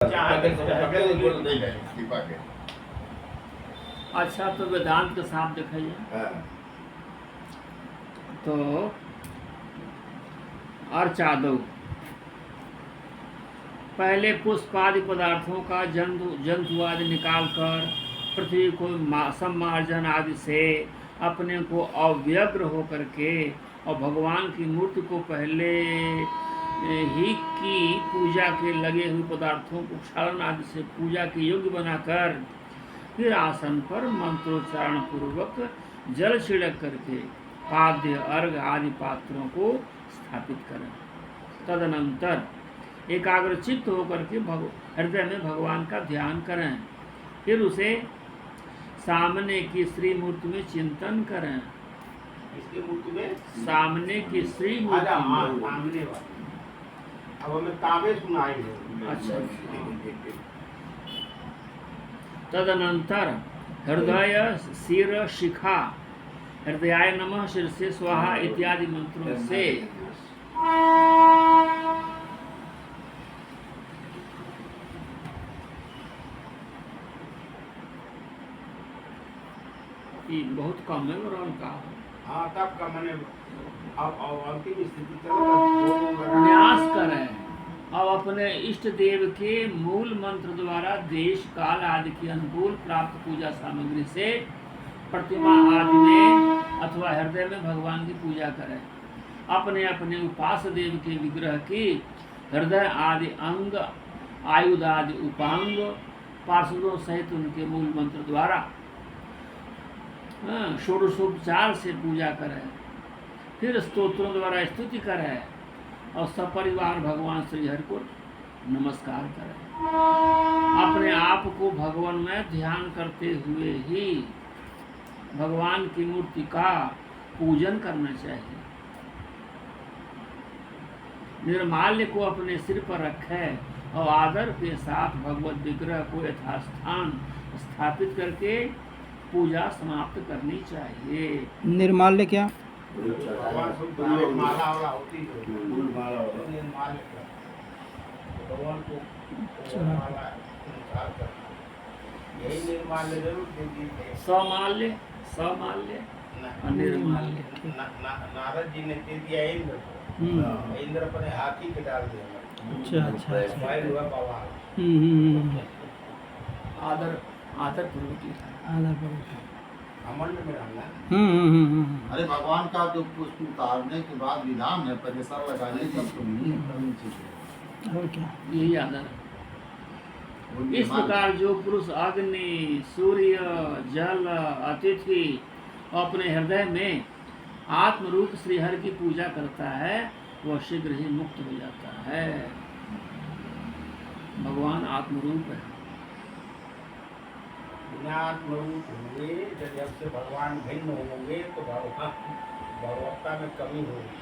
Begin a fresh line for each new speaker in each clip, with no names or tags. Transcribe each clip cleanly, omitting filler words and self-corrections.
अच्छा, तो वेदांत के साथ दिखाइए। तो अर्चादौ पहले पुष्पादि पदार्थों का जंतु आदि निकालकर पृथ्वी को सम्मार्जन आदि से अपने को अव्यग्र होकर के और भगवान की मूर्ति को पहले ही की पूजा के लगे हुए पदार्थों को क्षालन आदि से पूजा के योग्य बनाकर फिर आसन पर मंत्रोच्चारण पूर्वक जल छिड़क करके पाद्य अर्घ आदि पात्रों को स्थापित करें। तदनंतर एकाग्रचित्त होकर के हृदय में भगवान का ध्यान करें। फिर उसे सामने की श्री मूर्ति में चिंतन करें।
इसकी मूर्ति में
सामने की श्री मूर्ति
सामने वाली। अब हमें ताबे सुनाई है।
अच्छा। तदनंतर हृदय शिर शिखा हृदयाय नमः शीर्षे स्वाहा इत्यादि मंत्रों से बहुत कम है और का।
हाँ, तब का मैंने अब अंतिम स्थिति
न्यास करें। अब अपने इष्ट देव के मूल मंत्र द्वारा देश काल आदि के अनुकूल प्राप्त पूजा सामग्री से प्रतिमा आदि में अथवा हृदय में भगवान की पूजा करें। अपने अपने उपास देव के विग्रह की हृदय आदि अंग आयुध आदि उपांग पार्षदों सहित उनके मूल मंत्र द्वारा षोडशोपचार से पूजा करें। फिर स्तोत्रों द्वारा स्तुति करें और सपरिवार भगवान श्री हरि को नमस्कार करें। अपने आप को भगवान में ध्यान करते हुए ही भगवान की मूर्ति का पूजन करना चाहिए। निर्माल्य को अपने सिर पर रखें और आदर के साथ भगवत विग्रह को यथास्थान स्थापित करके पूजा समाप्त करनी चाहिए।
निर्माल्य क्या?
माला होती है। भगवान को यही निर्माल्य जरूर दीजिए।
समाल्य समाल्य निर्माल्य।
नारद जी ने दे दिया इंद्र को। इंद्र अपने हाथी के डाल दिया।
अच्छा।
आदर आदर पूर्वक
घमंड में रहना।
अरे भगवान का जो पुष्प उतारने के बाद विधान है, पहले सर लगाने तब तो नहीं करनी चाहिए।
और क्या?
यही आदर। इस प्रकार जो पुरुष अग्नि सूर्य जल अतिथि अपने हृदय में आत्म रूप श्री हरि की पूजा करता है वह शीघ्र ही मुक्त हो जाता है। भगवान आत्म रूप है।
आत्मरूप होंगे जब से भगवान भिन्न होंगे तो भगवत्ता में कमी होगी।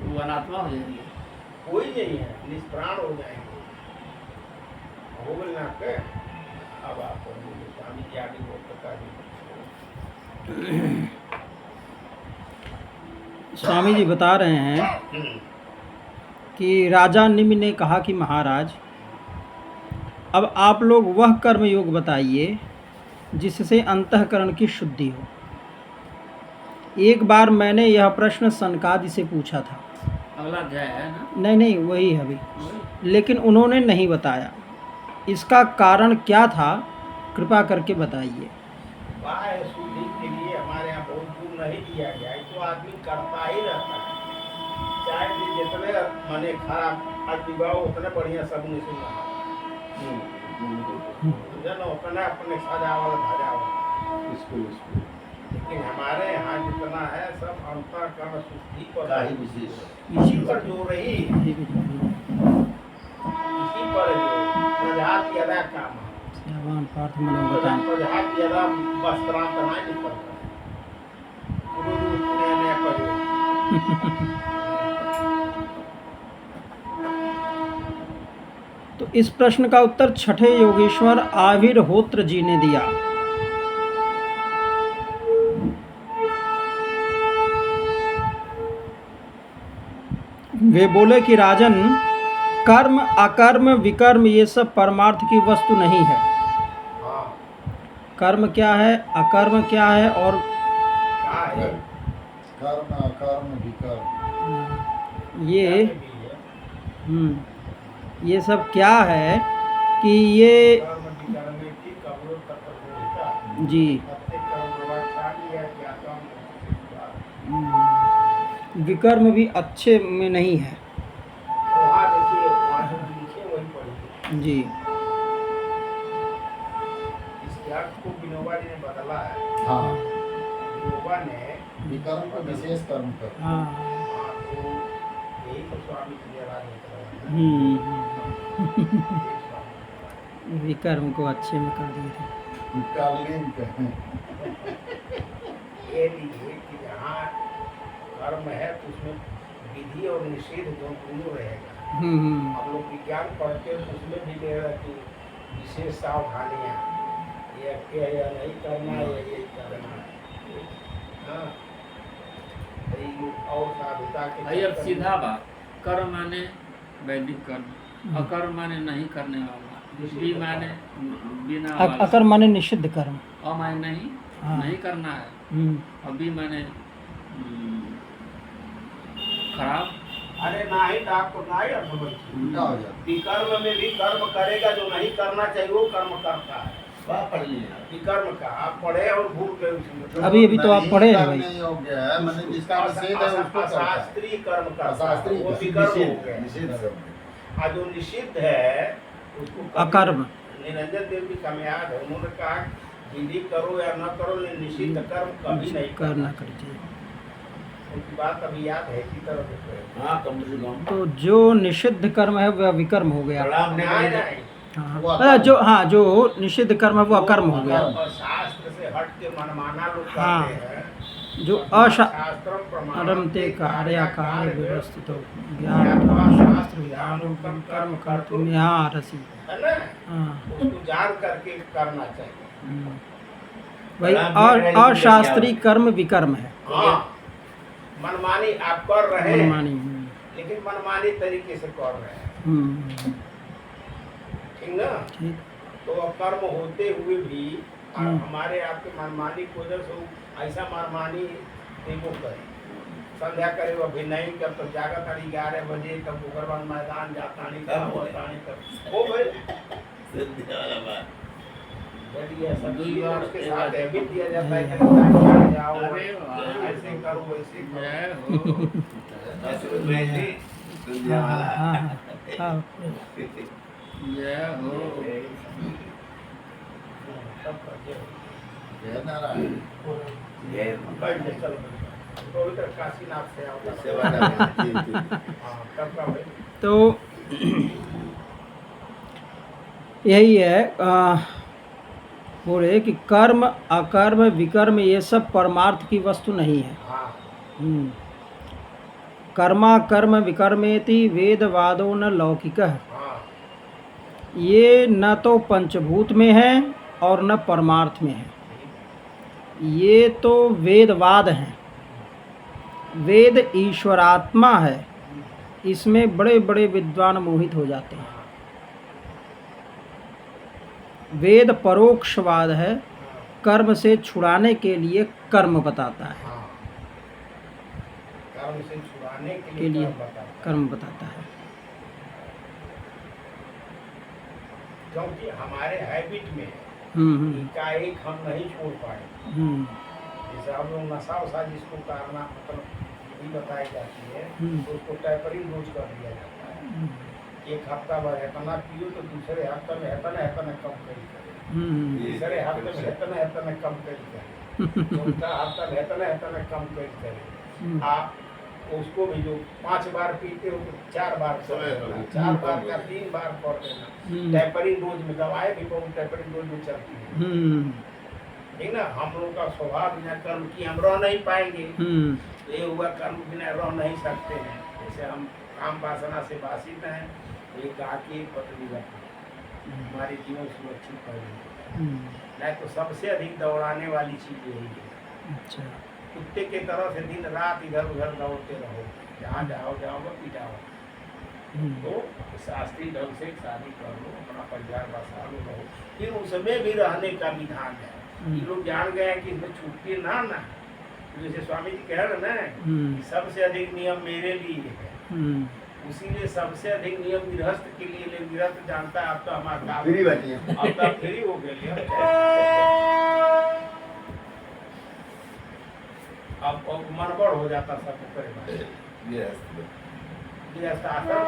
वो अनात्मा हो जाएंगे।
कोई नहीं है, निष्प्राण हो जाएंगे। हो गए ना के अब आप स्वामी जी आगे
स्वामी जी बता रहे हैं कि राजा निमि ने कहा कि महाराज अब आप लोग वह कर्म योग बताइए जिससे अंतःकरण की शुद्धि हो। एक बार मैंने यह प्रश्न सनकादि से पूछा था।
अगला अध्याय है ना?
नहीं वही है अभी। लेकिन उन्होंने नहीं बताया। इसका कारण क्या था, कृपा करके बताइए।
बाह्य शुद्धि के लिए हमारे यहाँ बहुत दूर नहीं दिया गया है, तो आदमी करता ही रहता है। चाहे जितने मने खराब आदमी हो उतने बढ़िया सब ने सुना अपने अपने सजावल धजावल। लेकिन हमारे यहाँ जितना है सब अंतःकरण शुद्धि पर ही विशेष इसी पर जो रही इसी पर जो प्रजात यदा काम प्रजात यदा वस्त्रांत नहीं निकलता
तो इस प्रश्न का उत्तर छठे योगेश्वर आविर्होत्र जी ने दिया। वे बोले कि राजन, कर्म अकर्म विकर्म ये सब परमार्थ की वस्तु नहीं है।
हाँ
कर्म क्या है, अकर्म क्या है, और
क्या है
कर्म अकर्म विकर्म
ये
कर्म भी है,
ये सब क्या है कि ये
कर्म विकर्म की कबरो तक होता
जी
सत्य कर्म प्रभावशाली है क्या काम
विकर्म भी अच्छे में नहीं है।
वहाँ देखिए वहाँ जो लिखे वही पढ़िए।
जी
इस अर्थ को विनोबा जी ने बदला है।
हाँ
विनोबा ने
विकर्म को विशेष कर्म कर
हाँ
हाँ, तो यही तो स्वामी जी ने राज निकला
विकर्म को अच्छे में कर दिए थे।
कालीन कहें
ये लिए कि जहाँ कर्म है तो उसमें विधि और निषेध दोनों रहेगा। हम लोग विज्ञान पढ़ते हैं तो उसमें भी दे रहा कि विशेष सावधानियाँ ये या नहीं करना है ये करना है। हाँ ये और साधुता के
भाई अब
चक्कर में-
सीधा बात, कर्म माने वैदिक कर्म, अकर्म माने नहीं करने वाला, बी माने बिना वाला,
अकर्म माने निषिद्ध कर्म।
अ माने नहीं
हाँ।
नहीं करना है, और बी माने खराब।
अरे नहीं तो आपको नहीं अर्थ समझिए।
उल्टा हो जाता
विकर्म में भी कर्म करेगा, जो नहीं करना चाहिए वो कर्म करता है।
वह पढ़ लिया
विकर्म का आप पढ़े और भूल गए उसमें।
अभी तो आप
नहीं
पढ़े हैं भाई।
करने योग्य है मैंने जिसका निषेध है उसको करता है।
अशास्त्रीय कर्म करता है,
अशास्त्रीय
वो
कर्म,
विकर्म हो
निषेध
गया।
निषेध कर्म।
और जो निषिद्ध है उसको कभी-
अकर्म।
निरंजन देव जी का मैं याद है, उन्होंने कहा विधि करो या न करो, निषिद्ध कर्म कभी नहीं
करना चाहिए।
उनकी बात अभी याद है इसी तरह से।
हाँ कम से कम
तो जो निषिद्ध कर्म है वह विकर्म हो गया।
प्रणाम ने
नहीं
कहा
नहीं
हाँ
वो अकर्म।
जो निषिद्ध कर्म है वो अकर्म हो गया।
और शास्त्र से हट के मनमाना लोग
हाँ।
करते हैं।
जो
शास्त्रम प्रमाणम
अरमते कार्य कार्य व्यवस्थित हो
ज्ञान शास्त्र ज्ञान
कर्म कर्तुम यहाँ रसी।
है ना,
हाँ
उसको जान करके करना चाहिए।
भाई अशास्त्रीय कर्म विकर्म है।
हाँ मनमानी आप कर रहे हैं,
मनमानी।
लेकिन मनमानी तरीके से कर रहे हैं, ठीक ना।
ठीक।
तो अब कर्म होते हुए भी
हम्म।
हमारे आपके मनमानी की वजह से वो ऐसा मनमानी देखो करे, संध्या करे वो अभी नहीं कर तो जागा तारी 11 बजे तब ओकर बाद मैदान जाता नहीं
कब हो?
कर वो भाई
सिद्धि वाला बात
यदि ऐसा
दूसरी
चीज
बात
उसके
ये
साथ
बात है।
है भी दिया जाता है कि ताकि जाओ
अरे वाह।
ऐसे करो वैसे करो।
जय हो।
ऐसे वैसे सिद्धि वाला
हाँ हाँ
जय हो।
सब करके
जय नारायण।
ये
बैठ के चलो पवित्र काशीनाथ से आओ
सेवा करते
हाँ तब का भाई
तो यही है बोले कि कर्म अकर्म विकर्म ये सब परमार्थ की वस्तु नहीं है।
हाँ
कर्मा कर्म विकर्मेति वेदवादो न लौकिकः।
हाँ
ये न तो पंचभूत में है और न परमार्थ में है, ये तो वेदवाद हैं। वेद ईश्वरात्मा है, इसमें बड़े बड़े विद्वान मोहित हो जाते हैं। वेद परोक्षवाद है, कर्म से छुड़ाने के लिए कर्म बताता है,
हाँ कर्म से छुड़ाने
के
के
लिए
लिए कर्म बताता है।
कर्म बताता है।
क्योंकि हमारे हैबिट में
हम्म
एकाएक हम नहीं छोड़ पाए।
हम्म
जैसे हम लोग नशा वशा जिसको करना मतलब विधि बताई जाती है
हम्म।
तो उसको टैपरिंग रोज कर दिया जाता है।
हम्म
एक हफ्ता भर इतना पियो तो दूसरे हफ्ते में इतना कम करी करे,
हम्म
तीसरे हफ्ते में इतना कम करी करे, चौथा हफ्ता में इतना कम करी करे। आप उसको भी जो 5 बार पीते हो तो 4 बार कर
समय
देना,
पर
4 बार का 3 बार कर देना। टैपरिंग डोज में दवाएं भी बहुत टैपरिंग डोज में चलती है, ठीक ना। हम लोग का स्वभाव बिना कर्म की हम रह नहीं पाएंगे, तो ये हुआ कर्म बिना रह नहीं सकते हैं। जैसे हम काम वासना से बासित हैं, तो एक आके पत्नी रखी हमारे जीवन सुरक्षित कर नहीं तो सबसे अधिक दौड़ाने वाली चीज यही है।
अच्छा।
कुत्ते के तरह से दिन रात इधर उधर दौड़ते रहो, जहाँ जाओ जाओ पिटाओ। तो शास्त्रीय ढंग से शादी कर लो, अपना परिवार बसा लो, रहो। फिर उसमें भी रहने का विधान है। ये लोग जान गए हैं कि इसमें छूटती ना ना, जैसे स्वामी जी कह रहे ना कि सबसे अधिक नियम मेरे लिए है, उसीलिए सबसे अधिक नियम गृहस्थ के लिए। लेकिन गृहस्थ जानता है आप तो हमारा
फ्री बैठी है।
अब तो फ्री हो गए। अब मनबड़ हो जाता सब गृहस्थाश्रम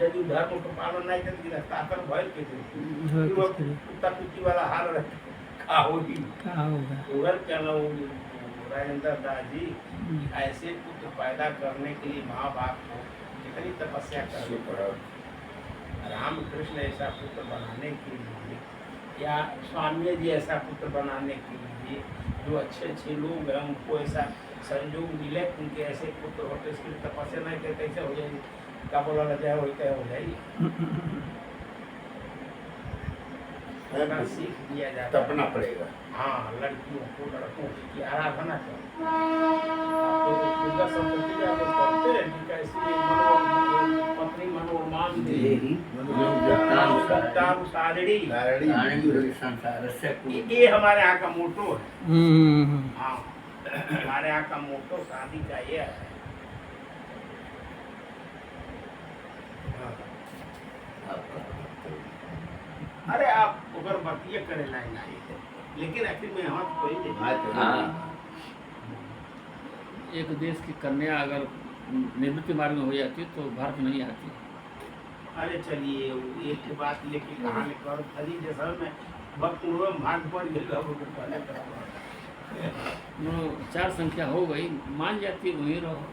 यदि धर्म को पालन नहीं करते गृहस्थाश्रम भय के कुत्ता कुत्ती वाला हाल रहे का होगी। उधर क्या ना राजेंद्र दास जी ऐसे पुत्र पैदा करने के लिए माँ बाप को कितनी तपस्या करनी पड़ा। रामकृष्ण ऐसा पुत्र बनाने के लिए या स्वामी जी ऐसा पुत्र बनाने के लिए, जो अच्छे अच्छे लोग हैं उनको ऐसा संयोग मिले, उनके ऐसे पुत्र होते, इसके लिए तपस्या नहीं करते कैसे हो जाएगी? क्या बोला जाए वही तय हो जाएगी। सीख दिया जाता
तपना पड़ेगा।
हाँ, लड़कियों को लड़कों की आराधना करो। आप तो दुर्गा सप्तमी आप लोग करते हैं कि कैसे पत्नी मनोरमान देही सारणी, ये हमारे यहाँ का मोटो है। हाँ, हमारे यहाँ का मोटो शादी का ये है। अरे आप अगर बतिया करे नहीं, लेकिन आखिर में यहाँ तो कोई नहीं।
एक देश की कन्या अगर निवृत्ति मार्ग में हो जाती है तो भारत नहीं आती।
अरे चलिए एक बात लेके कहाँ लेकर खरी जैसा में वक्त भाग पड़ गया
चार संख्या हो गई, मान जाती है वहीं रहो,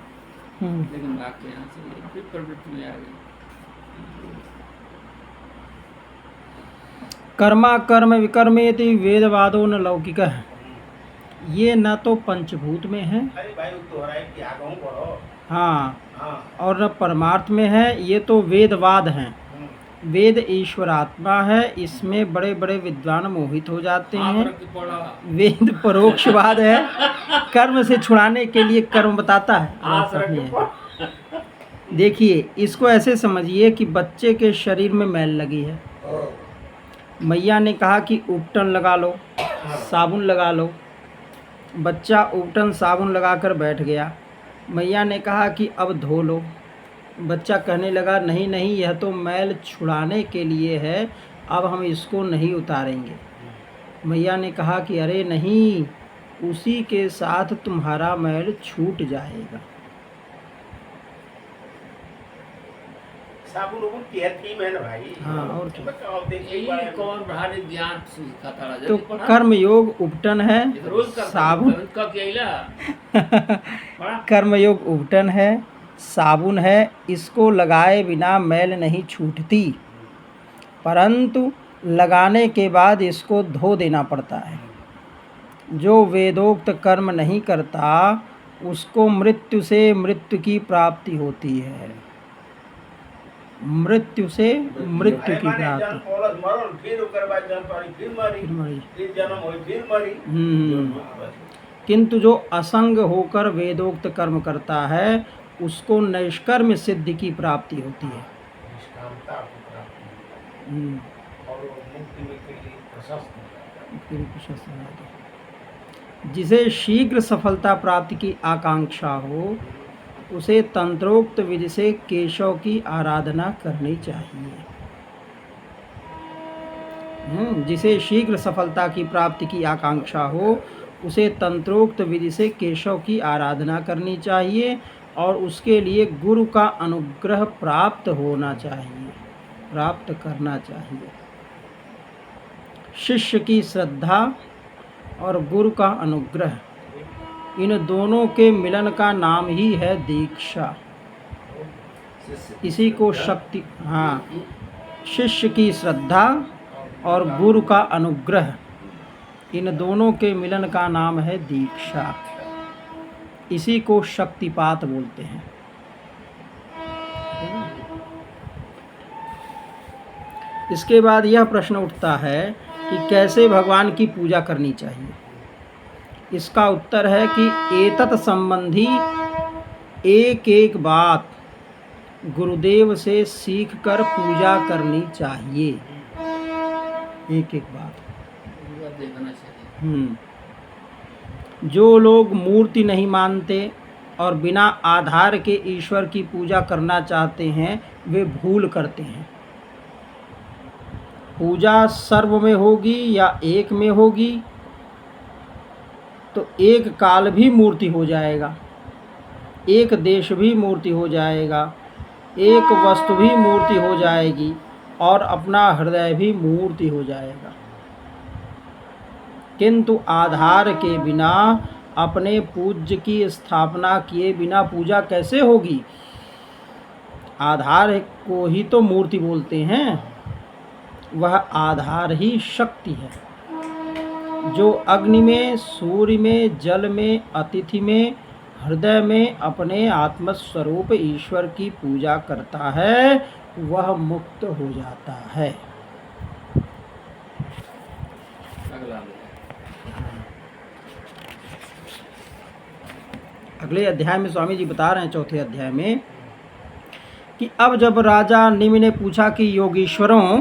लेकिन भाग के यहाँ से फिर प्रवृत्ति में आ गई।
कर्मा कर्म विकर्मेति वेदवादो न लौकिक है। ये न तो पंचभूत में है,
अरे भाई तो हो रहा है कि आगे बढ़ो।
हाँ,
हाँ,
और न परमार्थ में है। ये तो वेदवाद हैं। वेद ईश्वरात्मा है, इसमें बड़े बड़े विद्वान मोहित हो जाते हैं। वेद परोक्षवाद है, कर्म से छुड़ाने के लिए कर्म बताता है। देखिए, इसको ऐसे समझिए कि बच्चे के शरीर में मैल लगी है, मैया ने कहा कि उपटन लगा लो, साबुन लगा लो। बच्चा उपटन साबुन लगाकर बैठ गया। मैया ने कहा कि अब धो लो। बच्चा कहने लगा नहीं नहीं, यह तो मैल छुड़ाने के लिए है, अब हम इसको नहीं उतारेंगे। मैया ने कहा कि अरे नहीं, उसी के साथ तुम्हारा मैल छूट जाएगा।
साबुन उबुन की थीम है ना भाई।
हाँ, और क्या।
कौन भारी ज्ञान सिखाता रहा।
तो कर्म योग उपटन है, साबुन कर्म योग उपटन है, साबुन है, इसको लगाए बिना मैल नहीं छूटती, परंतु लगाने के बाद इसको धो देना पड़ता है। जो वेदोक्त कर्म नहीं करता उसको मृत्यु से मृत्यु की प्राप्ति होती है। मृत्यु से मृत्यु की प्राप्ति। किंतु जो असंग होकर वेदोक्त कर्म करता है उसको नैष्कर्म्य सिद्धि की प्राप्ति होती है। जिसे शीघ्र सफलता प्राप्ति की आकांक्षा हो उसे तंत्रोक्त विधि से केशव की आराधना करनी चाहिए। जिसे शीघ्र सफलता की प्राप्ति की आकांक्षा हो उसे तंत्रोक्त विधि से केशव की आराधना करनी चाहिए और उसके लिए गुरु का अनुग्रह प्राप्त होना चाहिए, प्राप्त करना चाहिए। शिष्य की श्रद्धा और गुरु का अनुग्रह, इन दोनों के मिलन का नाम ही है दीक्षा। इसी को शक्ति, हाँ, शिष्य की श्रद्धा और गुरु का अनुग्रह, इन दोनों के मिलन का नाम है दीक्षा। इसी को शक्तिपात बोलते हैं। इसके बाद यह प्रश्न उठता है कि कैसे भगवान की पूजा करनी चाहिए। इसका उत्तर है कि एतत् संबंधी एक एक बात गुरुदेव से सीख कर पूजा करनी चाहिए। एक एक बात।
देखना चाहिए।
जो लोग मूर्ति नहीं मानते और बिना आधार के ईश्वर की पूजा करना चाहते हैं वे भूल करते हैं। पूजा सर्व में होगी या एक में होगी तो एक काल भी मूर्ति हो जाएगा, एक देश भी मूर्ति हो जाएगा, एक वस्तु भी मूर्ति हो जाएगी और अपना हृदय भी मूर्ति हो जाएगा। किंतु आधार के बिना, अपने पूज्य की स्थापना किए बिना पूजा कैसे होगी? आधार को ही तो मूर्ति बोलते हैं। वह आधार ही शक्ति है जो अग्नि में, सूर्य में, जल में, अतिथि में, हृदय में अपने आत्मस्वरूप ईश्वर की पूजा करता है, वह मुक्त हो जाता है। अगले अध्याय में स्वामी जी बता रहे हैं, चौथे अध्याय में, कि अब जब राजा निमि ने पूछा कि योगीश्वरों,